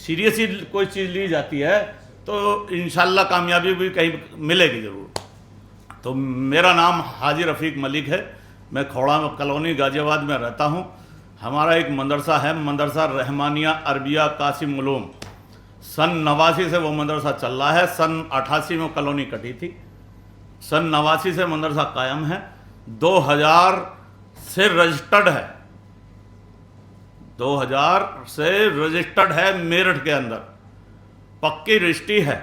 Seriously कोई चीज़ ली जाती है तो इंशाल्लाह कामयाबी भी कहीं मिलेगी ज़रूर। तो मेरा नाम हाजी रफ़ीक मलिक है, मैं खौड़ा कॉलोनी गाजियाबाद में रहता हूँ। हमारा एक मदरसा है, मदरसा रहमानिया अरबिया कासिम उलूम। सन 89 से वो मदरसा चल रहा है। सन 88 में कॉलोनी कटी थी। सन 89 से मदरसा कायम है। 2000 से रजिस्टर्ड है, 2000 से रजिस्टर्ड है। मेरठ के अंदर पक्की रजिस्ट्री है।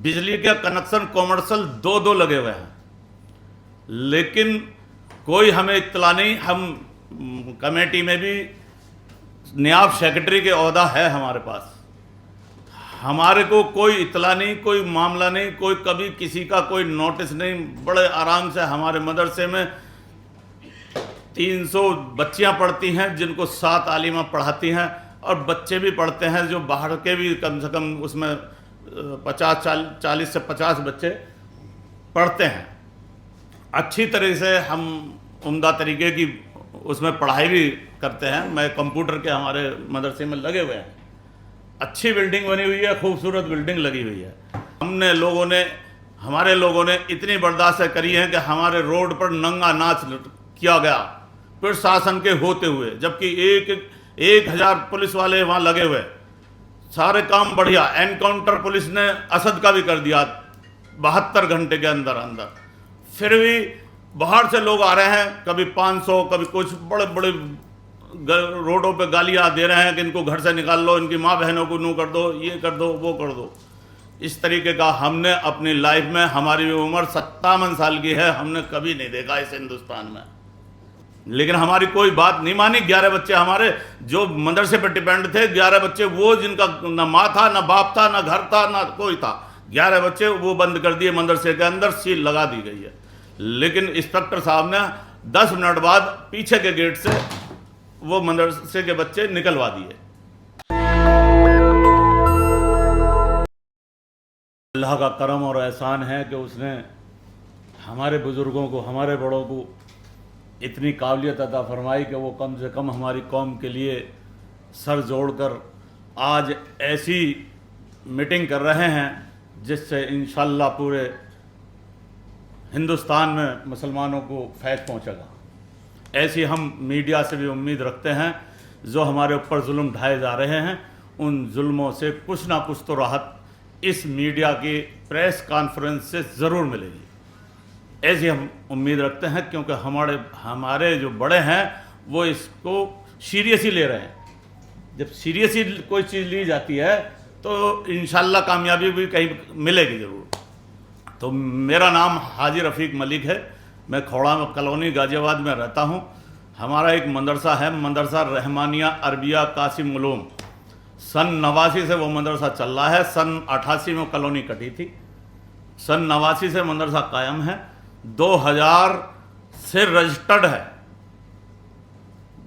बिजली के कनेक्शन कॉमर्शियल दो लगे हुए हैं, लेकिन कोई हमें इत्तला नहीं। हम कमेटी में भी नायब सेक्रेटरी के ओहदा है हमारे पास, हमारे को कोई इत्तला नहीं, कोई मामला नहीं, कोई कभी किसी का कोई नोटिस नहीं। बड़े आराम से हमारे मदरसे में 300 बच्चियां पढ़ती हैं, जिनको 7 आलिमा पढ़ाती हैं, और बच्चे भी पढ़ते हैं जो बाहर के भी कम से कम उसमें 40 से 50 बच्चे पढ़ते हैं। अच्छी तरह से हम उम्दा तरीके की उसमें पढ़ाई भी करते हैं। मैं कंप्यूटर के हमारे मदरसे में लगे हुए हैं। अच्छी बिल्डिंग बनी हुई है, खूबसूरत बिल्डिंग लगी हुई है। हमारे लोगों ने इतनी बर्दाश्त करी है कि हमारे रोड पर नंगा नाच किया गया प्रशासन के होते हुए, जबकि 1000 पुलिस वाले वहाँ लगे हुए, सारे काम बढ़िया। एनकाउंटर पुलिस ने असद का भी कर दिया 72 घंटे के अंदर अंदर। फिर भी बाहर से लोग आ रहे हैं, कभी 500, कभी कुछ। बड़े बड़े रोडों पे गालियाँ दे रहे हैं कि इनको घर से निकाल लो, इनकी माँ बहनों को नू कर दो, ये कर दो, वो कर दो। इस तरीके का हमने अपनी लाइफ में, हमारी उम्र 57 साल की है, हमने कभी नहीं देखा इस हिंदुस्तान में। लेकिन हमारी कोई बात नहीं मानी। 11 बच्चे हमारे जो मदरसे पर डिपेंड थे, 11 बच्चे वो जिनका ना माँ था, ना बाप था, ना घर था, ना कोई था, 11 बच्चे वो बंद कर दिए मदरसे के अंदर, सील लगा दी गई है। लेकिन इंस्पेक्टर साहब ने 10 मिनट बाद पीछे के गेट से वो मदरसे के बच्चे निकलवा दिए। अल्लाह का करम और एहसान है कि उसने हमारे बुज़ुर्गों को, हमारे बड़ों को इतनी काबिलियत अता फरमाई कि वो कम से कम हमारी कौम के लिए सर जोड़कर आज ऐसी मीटिंग कर रहे हैं जिससे इंशाअल्लाह पूरे हिंदुस्तान में मुसलमानों को फैज़ पहुंचेगा। ऐसी हम मीडिया से भी उम्मीद रखते हैं। जो हमारे ऊपर जुल्म ढाए जा रहे हैं, उन जुल्मों से कुछ ना कुछ तो राहत इस मीडिया की प्रेस कॉन्फ्रेंस से ज़रूर मिलेगी, ऐसी हम उम्मीद रखते हैं। क्योंकि हमारे जो बड़े हैं वो इसको सीरियसली ले रहे हैं। जब सीरियसली कोई चीज़ ली जाती है तो इंशाल्लाह कामयाबी भी कहीं मिलेगी ज़रूर। तो मेरा नाम हाजी रफ़ीक मलिक है, मैं खौड़ा कॉलोनी गाजियाबाद में रहता हूँ। हमारा एक मदरसा है, मदरसा रहमानिया अरबिया कासिम उलूम। सन 89 से वो मदरसा चल रहा है। सन 88 में कॉलोनी कटी थी। सन 89 से मदरसा कायम है। 2000 से रजिस्टर्ड है,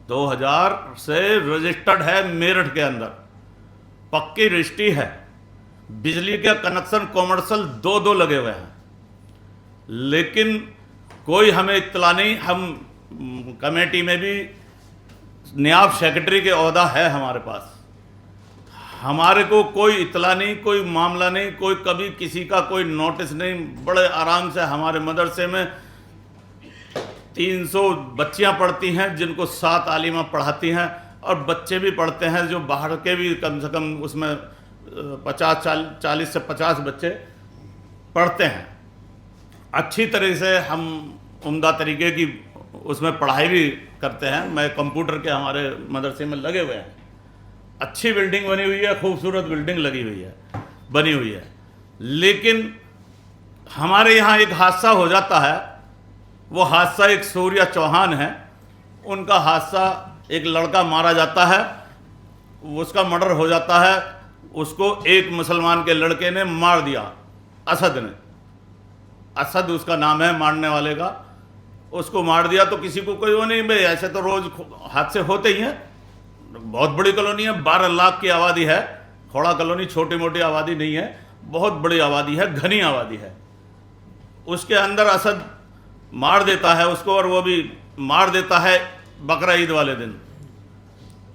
2000 से रजिस्टर्ड है। मेरठ के अंदर पक्की रजिस्ट्री है। बिजली के कनेक्शन कॉमर्शियल दो लगे हुए हैं, लेकिन कोई हमें इत्तला नहीं। हम कमेटी में भी नायब सेक्रेटरी के ओहदा है हमारे पास, हमारे को कोई इत्तला नहीं, कोई मामला नहीं, कोई कभी किसी का कोई नोटिस नहीं। बड़े आराम से हमारे मदरसे में 300 बच्चियां पढ़ती हैं, जिनको 7 आलिमा पढ़ाती हैं, और बच्चे भी पढ़ते हैं जो बाहर के भी कम से कम उसमें 40 से 50 बच्चे पढ़ते हैं। अच्छी तरह से हम उम्दा तरीके की उसमें पढ़ाई भी करते हैं। मैं कंप्यूटर के हमारे मदरसे में लगे हुए हैं। अच्छी बिल्डिंग बनी हुई है, खूबसूरत बिल्डिंग बनी हुई है। लेकिन हमारे यहाँ एक हादसा हो जाता है। वो हादसा एक सूर्या चौहान है, उनका हादसा, एक लड़का मारा जाता है, उसका मर्डर हो जाता है। उसको एक मुसलमान के लड़के ने मार दिया, असद ने। असद उसका नाम है मारने वाले का। उसको मार दिया तो किसी को कोई वो नहीं भाई, ऐसे तो रोज़ हादसे होते ही हैं। बहुत बड़ी कॉलोनी है, 12 लाख की आबादी है। खौड़ा कॉलोनी छोटी मोटी आबादी नहीं है, बहुत बड़ी आबादी है, घनी आबादी है। उसके अंदर असद मार देता है उसको, और वो भी मार देता है बकरा ईद वाले दिन।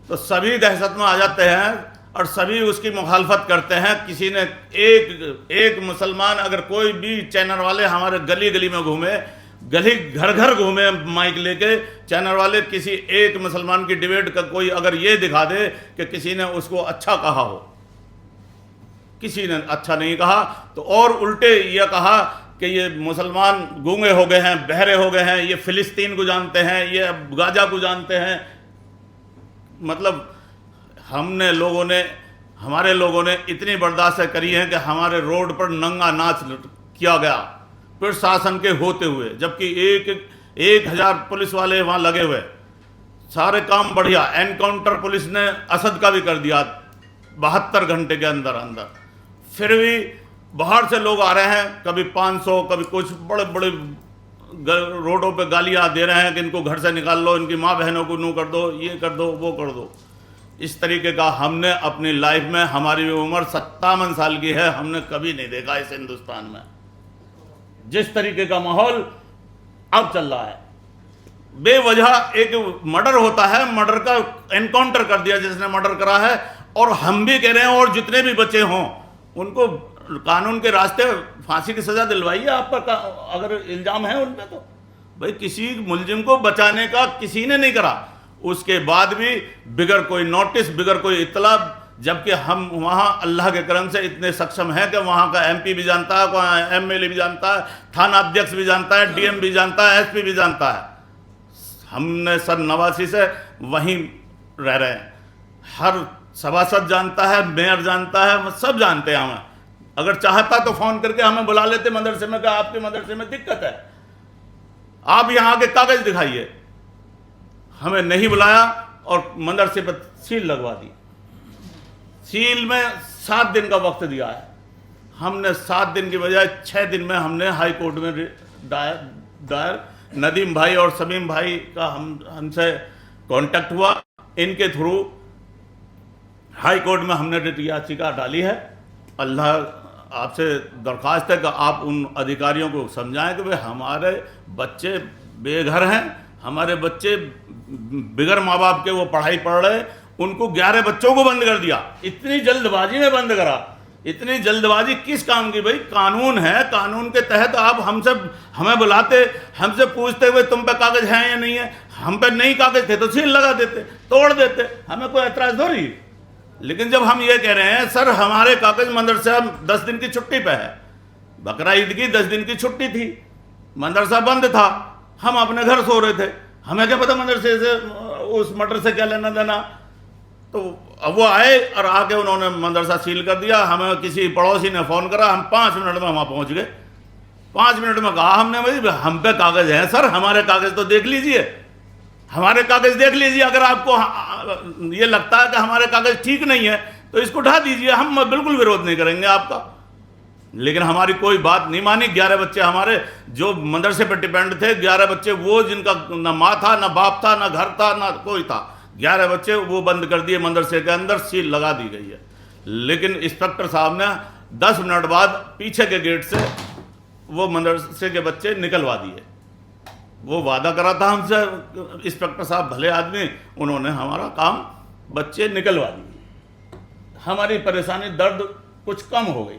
तो सभी दहशत में आ जाते हैं। और सभी उसकी मुखालफत करते हैं। किसी ने एक मुसलमान, अगर कोई भी चैनल वाले हमारे गली गली में घूमे, गली घर घर घूमे माइक लेके, चैनल वाले किसी एक मुसलमान की डिबेट का कोई अगर ये दिखा दे कि किसी ने उसको अच्छा कहा हो, किसी ने अच्छा नहीं कहा, तो और उल्टे ये कहा कि ये मुसलमान गूंगे हो गए हैं, बहरे हो गए हैं, ये फिलिस्तीन को जानते हैं, ये गाजा को जानते हैं। मतलब हमारे लोगों ने इतनी बर्दाश्त करी है कि हमारे रोड पर नंगा नाच किया गया प्रशासन के होते हुए, जबकि 1000 पुलिस वाले वहाँ लगे हुए, सारे काम बढ़िया। एनकाउंटर पुलिस ने असद का भी कर दिया 72 घंटे के अंदर अंदर। फिर भी बाहर से लोग आ रहे हैं, कभी 500, कभी कुछ, बड़े बड़े रोडों पे गालियाँ दे रहे हैं कि इनको घर से निकाल लो, इनकी माँ बहनों को नू कर दो, ये कर दो, वो कर दो। इस तरीके का हमने अपनी लाइफ में, हमारी उम्र 57 साल की है, हमने कभी नहीं देखा इस हिंदुस्तान में जिस तरीके का माहौल अब चल रहा है। बेवजह एक मर्डर होता है, मर्डर का एनकाउंटर कर दिया जिसने मर्डर करा है, और हम भी कह रहे हैं और जितने भी बचे हों उनको कानून के रास्ते फांसी की सजा दिलवाइए। आप पर अगर इल्जाम है उन पे, तो भाई किसी मुलजिम को बचाने का किसी ने नहीं करा। उसके बाद भी बिगर कोई नोटिस, बिगर कोई इत्तला, जबकि हम वहाँ अल्लाह के करम से इतने सक्षम हैं कि वहाँ का MP भी जानता है, MLA भी जानता है, थाना अध्यक्ष भी जानता है, DM भी जानता है, SP भी जानता है। हमने सन 89 से वहीं रह रहे हैं, हर सभासद जानता है, मेयर जानता है, सब जानते हैं। हमें अगर चाहता तो फ़ोन करके हमें बुला लेते मदरसे में, कि आपके मदरसे में दिक्कत है, आप यहाँ आके कागज़ दिखाइए। हमें नहीं बुलाया और मदरसे पर सील लगवा दी। सील में 7 दिन का वक्त दिया है, हमने 7 दिन की बजाय 6 दिन में हमने हाई कोर्ट में दायर नदीम भाई और समीम भाई का हमसे कांटेक्ट हुआ, इनके थ्रू हाई कोर्ट में हमने रिट याचिका डाली है। अल्लाह आपसे दरख्वास्त है कि आप उन अधिकारियों को समझाएं कि भाई हमारे बच्चे बेघर हैं, हमारे बच्चे बिगर माँ बाप के वो पढ़ाई पढ़ रहे, उनको 11 बच्चों को बंद कर दिया। इतनी जल्दबाजी में बंद करा, इतनी जल्दबाजी किस काम की? भाई कानून है, कानून के तहत आप हमें बुलाते, हमसे पूछते हुए तुम पे कागज हैं या नहीं है। हम पे नहीं कागज थे तो सील लगा देते, तोड़ देते, हमें कोई एतराज थोड़ी। लेकिन जब हम ये कह रहे हैं सर हमारे कागज मदरसा 10 दिन की छुट्टी पे है, बकरा ईद की 10 दिन की छुट्टी थी, मदरसा बंद था, हम अपने घर सो रहे थे, हमें क्या पता मदरसे से उस मटर से क्या लेना देना। तो अब वो आए और आके उन्होंने मदरसा सील कर दिया। हमें किसी पड़ोसी ने फ़ोन करा, हम 5 मिनट में वहाँ पहुँच गए। 5 मिनट में कहा हमने, भाई हम पे कागज़ हैं सर, हमारे कागज़ तो देख लीजिए, हमारे कागज़ देख लीजिए। अगर आपको ये लगता है कि हमारे कागज़ ठीक नहीं है तो इसको उठा दीजिए, हम बिल्कुल विरोध नहीं करेंगे आपका। लेकिन हमारी कोई बात नहीं मानी। 11 बच्चे हमारे जो मदरसे पर डिपेंड थे, 11 बच्चे वो जिनका ना माँ था, ना बाप था, ना घर था, ना कोई था, 11 बच्चे वो बंद कर दिए, मदरसे के अंदर सील लगा दी गई है। लेकिन इंस्पेक्टर साहब ने 10 मिनट बाद पीछे के गेट से वो मदरसे के बच्चे निकलवा दिए। वो वादा करा था हमसे इंस्पेक्टर साहब, भले आदमी, उन्होंने हमारा काम बच्चे निकलवा दिए। हमारी परेशानी, दर्द कुछ कम हो गई।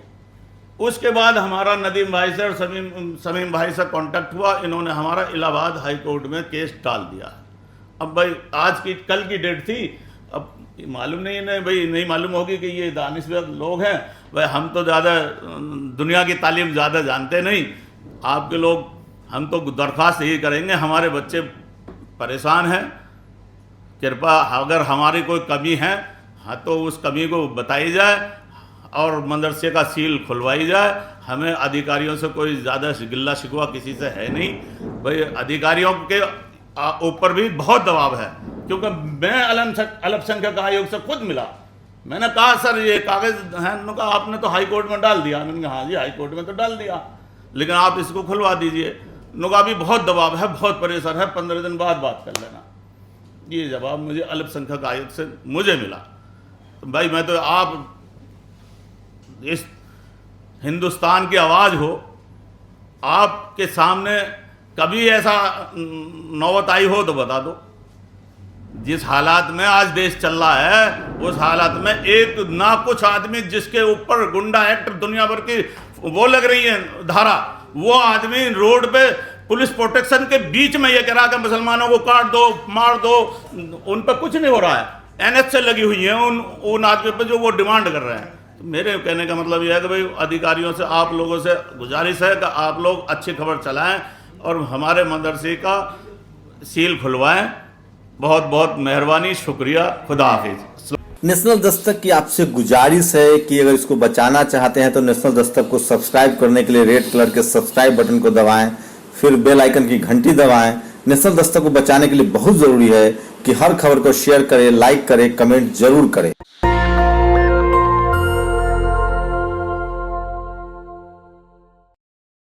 उसके बाद हमारा नदीम भाई से और समीम भाई से कांटेक्ट हुआ, इन्होंने हमारा इलाहाबाद हाई कोर्ट में केस डाल दिया। अब भाई कल की डेट थी, अब मालूम नहीं है भाई, नहीं मालूम होगी कि ये दानिश्वर लोग हैं। भाई हम तो ज़्यादा दुनिया की तालीम ज़्यादा जानते नहीं, आपके लोग, हम तो दरख्वास्त यही करेंगे, हमारे बच्चे परेशान हैं, कृपा अगर हमारी कोई कमी है हाँ तो उस कमी को बताई जाए और मदरसे का सील खुलवाई जाए। हमें अधिकारियों से कोई ज़्यादा गिल्ला शिकवा किसी से है नहीं। भाई अधिकारियों के ऊपर भी बहुत दबाव है, क्योंकि मैं अल्पसंख्यक आयोग से खुद मिला, मैंने कहा सर ये कागज़ हैं, उन्होंने कहा आपने तो हाई कोर्ट में डाल दिया। मैंने कहा हाँ जी हाई कोर्ट में तो डाल दिया, लेकिन आप इसको खुलवा दीजिए। उन्होंने कहा अभी बहुत दबाव है, बहुत परेशान है, 15 दिन बाद बात कर लेना। ये जवाब मुझे अल्पसंख्यक आयोग से मुझे मिला। तो भाई मैं तो, आप इस हिंदुस्तान की आवाज़ हो, आपके सामने कभी ऐसा नौबत आई हो तो बता दो। जिस हालात में आज देश चल रहा है, उस हालात में एक ना कुछ आदमी जिसके ऊपर गुंडा एक्ट दुनिया भर की वो लग रही है धारा, वो आदमी रोड पे पुलिस प्रोटेक्शन के बीच में ये कह रहा है कि मुसलमानों को काट दो, मार दो, उन पर कुछ नहीं हो रहा है। एनएच से लगी हुई है उन आदमी पर जो वो डिमांड कर रहे हैं। तो मेरे कहने का मतलब यह है कि भाई अधिकारियों से, आप लोगों से गुजारिश है कि आप लोग अच्छी खबर चलाएं और हमारे मदरसे का सील खुलवाएं। बहुत बहुत मेहरबानी, शुक्रिया, खुदा हाफिज। नेशनल दस्तक की आपसे गुजारिश है कि अगर इसको बचाना चाहते हैं तो नेशनल दस्तक को सब्सक्राइब करने के लिए रेड कलर के सब्सक्राइब बटन को दबाएं, फिर बेल आइकन की घंटी दबाएं। नेशनल दस्तक को बचाने के लिए बहुत जरूरी है कि हर खबर को शेयर करें, लाइक करें, कमेंट जरूर करें।